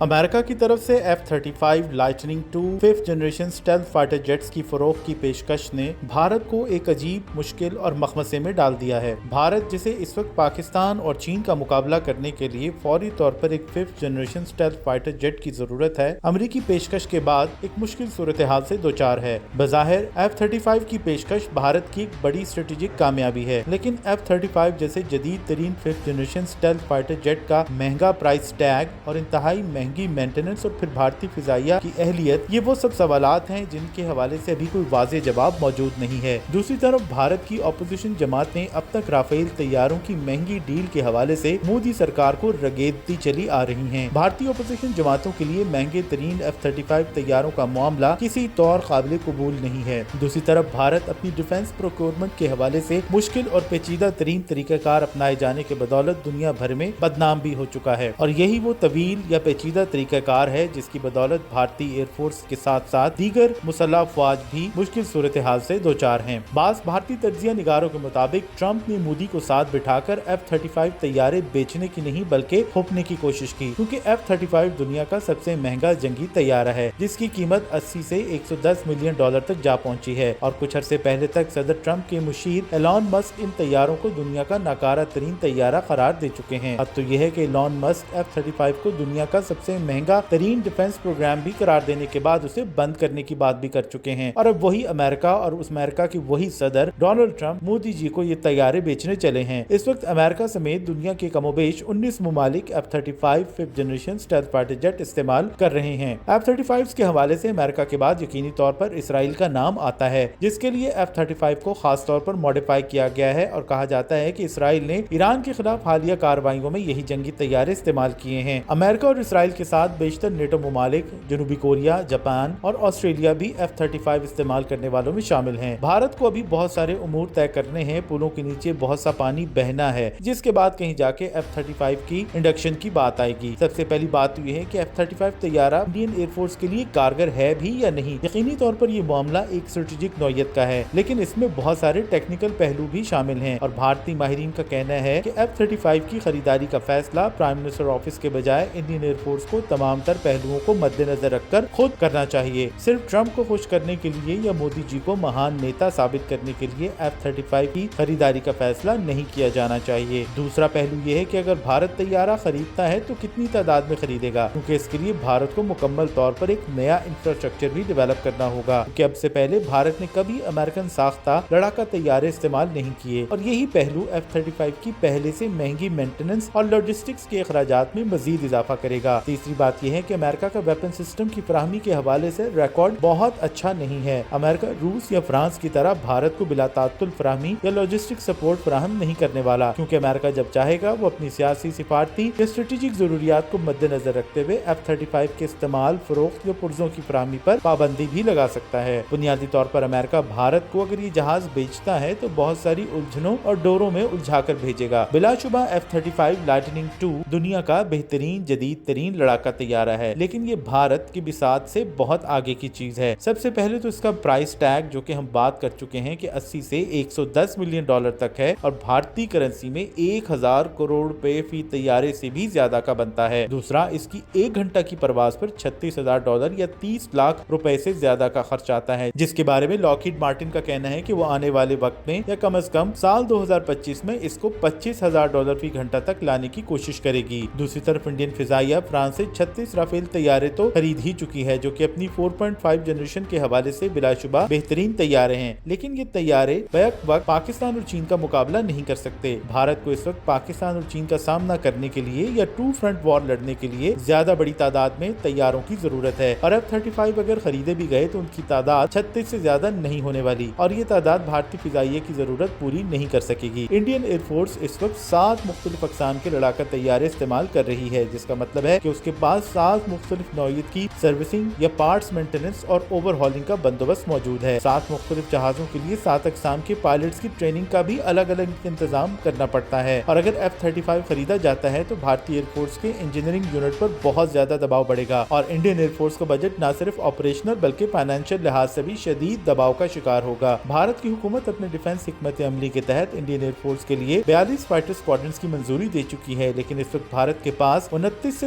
امریکہ کی طرف سے F-35 Lightning 2 5th generation stealth fighter jets کی فروخت کی پیشکش نے بھارت کو ایک عجیب مشکل اور مخمصے میں ڈال دیا ہے۔ بھارت جسے اس وقت پاکستان اور چین کا مقابلہ کرنے کے لیے فوری طور پر ایک 5th generation stealth fighter jet کی ضرورت ہے، امریکی پیشکش کے بعد ایک مشکل صورتحال سے دوچار ہے۔ بظاہر F-35 کی پیشکش بھارت کی ایک بڑی اسٹریٹجک کامیابی ہے، لیکن F-35 جیسے جدید ترین 5th generation stealth fighter jet کا مہنگا پرائس ٹیگ اور انتہائی مہنگی مینٹیننس اور پھر بھارتی فضائیہ کی اہلیت، یہ وہ سب سوالات ہیں جن کے حوالے سے ابھی کوئی واضح جواب موجود نہیں ہے۔ دوسری طرف بھارت کی اپوزیشن جماعتیں اب تک رافیل طیاروں کی مہنگی ڈیل کے حوالے سے مودی سرکار کو رگیدتی چلی آ رہی ہیں۔ بھارتی اپوزیشن جماعتوں کے لیے مہنگے ترین F-35 طیاروں کا معاملہ کسی طور قابل قبول نہیں ہے۔ دوسری طرف بھارت اپنی ڈیفنس پروکیورمنٹ کے حوالے سے مشکل اور پیچیدہ ترین طریقہ کار اپنائے جانے کے بدولت دنیا بھر میں بدنام بھی ہو چکا ہے، اور یہی وہ طویل یا پیچیدہ طریقہ کار ہے جس کی بدولت بھارتی ایئر فورس کے ساتھ ساتھ دیگر مسلح افواج بھی مشکل صورتحال سے دوچار ہیں۔ بعض بھارتی تجزیہ نگاروں کے مطابق ٹرمپ نے مودی کو ساتھ بٹھا کر F-35 طیارے بیچنے کی نہیں بلکہ پھونکنے کی کوشش کی، کیونکہ F-35 دنیا کا سب سے مہنگا جنگی طیارہ ہے جس کی قیمت 80 سے 110 ملین ڈالر تک جا پہنچی ہے، اور کچھ عرصے پہلے تک صدر ٹرمپ کے مشیر ایلان مسک ان طیاروں کو دنیا کا ناکارہ ترین طیارہ قرار دے چکے ہیں۔ اب تو یہ ہے کہ ایلان مسک F-35 کو دنیا کا سب سے مہنگا ترین ڈیفنس پروگرام بھی قرار دینے کے بعد اسے بند کرنے کی بات بھی کر چکے ہیں، اور اب وہی امریکہ اور اس امریکہ کی وہی صدر ڈونلڈ ٹرمپ مودی جی کو یہ طیارے بیچنے چلے ہیں۔ اس وقت امریکہ سمیت دنیا کے کم و بیش 19 ممالک F-35 5th generation stealth fighter jet استعمال کر رہے ہیں۔ F-35 کے حوالے سے امریکہ کے بعد یقینی طور پر اسرائیل کا نام آتا ہے، جس کے لیے F-35 کو خاص طور پر ماڈیفائی کیا گیا ہے، اور کہا جاتا ہے کہ اسرائیل نے ایران کے خلاف حالیہ کارروائیوں میں یہی جنگی طیارے استعمال کیے ہیں۔ امریکہ اور اسرائیل کے ساتھ بیشتر نیٹو ممالک، جنوبی کوریا، جاپان اور آسٹریلیا بھی F-35 استعمال کرنے والوں میں شامل ہیں۔ بھارت کو ابھی بہت سارے امور طے کرنے ہیں، پلوں کے نیچے بہت سا پانی بہنا ہے، جس کے بعد کہیں جا کے F-35 کی انڈکشن کی بات آئے گی۔ سب سے پہلی بات تو یہ ہے کہ F-35 طیارہ انڈین ایئر فورس کے لیے کارگر ہے بھی یا نہیں۔ یقینی طور پر یہ معاملہ ایک اسٹریٹجک نوعیت کا ہے، لیکن اس میں بہت سارے ٹیکنیکل پہلو بھی شامل ہیں، اور بھارتی ماہرین کا کہنا ہے کہ F-35 کی خریداری کا فیصلہ پرائم منسٹر آفس کے بجائے انڈین ایئر فورس کو تمام تر پہلوؤں کو مد نظر رکھ کر خود کرنا چاہیے۔ صرف ٹرمپ کو خوش کرنے کے لیے یا مودی جی کو مہان نیتا ثابت کرنے کے لیے F-35 کی خریداری کا فیصلہ نہیں کیا جانا چاہیے۔ دوسرا پہلو یہ ہے کہ اگر بھارت طیارہ خریدتا ہے تو کتنی تعداد میں خریدے گا، کیونکہ اس کے لیے بھارت کو مکمل طور پر ایک نیا انفراسٹرکچر بھی ڈیولپ کرنا ہوگا، کیونکہ اب سے پہلے بھارت نے کبھی امریکن ساختہ لڑاکا طیارے استعمال نہیں کیے، اور یہی پہلو F-35 کی پہلے سے مہنگی مینٹیننس اور لاجسٹکس کے اخراجات میں مزید اضافہ کرے گا۔ تیسری بات یہ ہے کہ امریکہ کا ویپن سسٹم کی فراہمی کے حوالے سے ریکارڈ بہت اچھا نہیں ہے۔ امریکہ روس یا فرانس کی طرح بھارت کو بلا تعطل فراہمی یا لاجسٹک سپورٹ فراہم نہیں کرنے والا، کیونکہ امریکہ جب چاہے گا وہ اپنی سیاسی، سفارتی یا اسٹریٹجک ضروریات کو مد نظر رکھتے ہوئے F-35 کے استعمال، فروخت یا پرزوں کی فراہمی پر پابندی بھی لگا سکتا ہے۔ بنیادی طور پر امریکہ بھارت کو اگر یہ جہاز بیچتا ہے تو بہت ساری الجھنوں اور ڈوروں میں الجھا کر بھیجے گا۔ بلا شبہ F-35 لائٹننگ 2 دنیا کا بہترین جدید ترین لڑاکا طیارہ ہے، لیکن یہ بھارت کی بساط سے بہت آگے کی چیز ہے۔ سب سے پہلے تو اس کا پرائس ٹیگ، جو کہ ہم بات کر چکے ہیں کہ 80 سے 110 ملین ڈالر تک ہے، اور بھارتی کرنسی میں 1000 کروڑ روپے فی طیارے سے بھی زیادہ کا بنتا ہے۔ دوسرا، اس کی 1 گھنٹہ کی پرواز پر 36,000 ڈالر یا 30 لاکھ روپے سے زیادہ کا خرچ آتا ہے، جس کے بارے میں لاکہیڈ مارٹن کا کہنا ہے کہ وہ آنے والے وقت میں یا کم از کم سال 2025 میں اس کو 25,000 ڈالر فی گھنٹہ تک لانے کی کوشش کرے گی۔ دوسری طرف انڈین فضائیہ فرانس سے 36 رافیل طیارے تو خرید ہی چکی ہے، جو کہ اپنی 4.5 جنریشن کے حوالے سے بلا شبہ بہترین طیارے ہیں، لیکن یہ طیارے بیک وقت پاکستان اور چین کا مقابلہ نہیں کر سکتے۔ بھارت کو اس وقت پاکستان اور چین کا سامنا کرنے کے لیے یا ٹو فرنٹ وار لڑنے کے لیے زیادہ بڑی تعداد میں طیاروں کی ضرورت ہے، اور F-35 اگر خریدے بھی گئے تو ان کی تعداد 36 سے زیادہ نہیں ہونے والی، اور یہ تعداد بھارتی فضائیہ کی ضرورت پوری نہیں کر سکے گی۔ انڈین ایئر فورس اس وقت 7 مختلف اقسام کے لڑاکا طیارے استعمال کر رہی ہے، جس کا مطلب ہے کہ اس کے پاس 7 مختلف نوعیت کی سروسنگ یا پارٹس مینٹیننس اور اوور ہالنگ کا بندوبست موجود ہے۔ 7 مختلف جہازوں کے لیے 7 اقسام کے پائلٹس کی ٹریننگ کا بھی الگ الگ انتظام کرنا پڑتا ہے، اور اگر F-35 خریدا جاتا ہے تو بھارتی ایئر فورس کے انجینئرنگ یونٹ پر بہت زیادہ دباؤ بڑھے گا، اور انڈین ایئر فورس کا بجٹ نہ صرف آپریشنل بلکہ فائنینشیل لحاظ سے بھی شدید دباؤ کا شکار ہوگا۔ بھارت کی حکومت اپنے ڈیفنس حکمت عملی کے تحت انڈین ایئر فورس کے لیے 42 فائٹر اسکواڈرنز کی منظوری دے چکی ہے، لیکن اس وقت بھارت کے پاس 29 سے